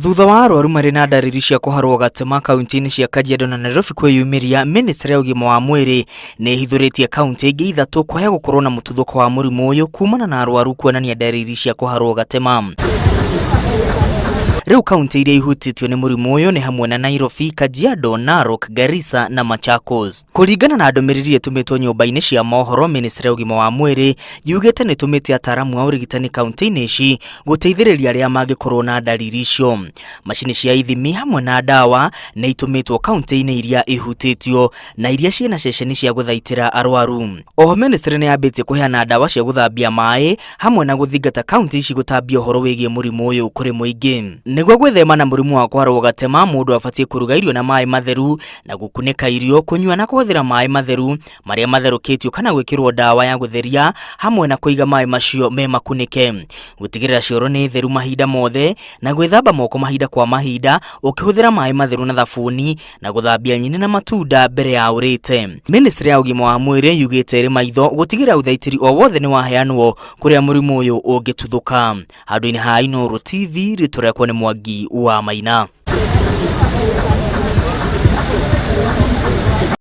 Thuutha wa arwaru mari na ndariri cia kuharwo gatema kaunti-ini cia Kajiado na Nairobi kwiyumiria, ministry ya ugima wa mwiri ni hithuritie kaunti ingi ithatu kuhea gukorwo na mututhuko wa murimu uyu kumana na arwaru kuonania ndariri cia kuharwo gatema. Riu kaunti iria ihutitio ni murimu uyu ni hamwe na Nairobi, Kajiado, Narok, Garissa na Machakos. Kuringana na ndumiriri itumitwo nyumba-ini cia mohoro, ministry ya ugima wa mwiri yugite ni tumite ataramu a urigitani kaunti-ini ici guteithiriria aria mangikorwo na ndariri icio. Mashini cia ithimi hamwe na dawa ni itumitwo kaunti-ini iria ihutitio na iria ciina ceceni cia guthaitira arwaru. Oho ministry ni yambitie kuheana dawa cia guthambia mai hamwe na guthingata kaunti ici gutambia uhoro wigie murimu uyu kuri muingi. Niguo gwithema na murimu wa kuharwo gatema, mundu abatie kuruga irio na mai matheru na gukunika irio, kunywa na kuhũthĩra mai matheru maria matherukitio kana gwikirwo dawa ya gutheria hamwe na kuiga mai macio me makunike. Gutigirira cioro ni theru mahinda mothe na gwithamba moko mahinda kwa mahinda ukihũthĩra mai matheru na thabuni na guthambia nyeni na matunda mbere ya urite. Ministry ya ugima wa mwiri yugite ri maitho gutigirira uthaitiri o wothe ni waheanwo kuria murimu uyu ungituthuka. Handu-ini ha Inooro TV, ritwa rĩakwa ni Mwangi wa Maina.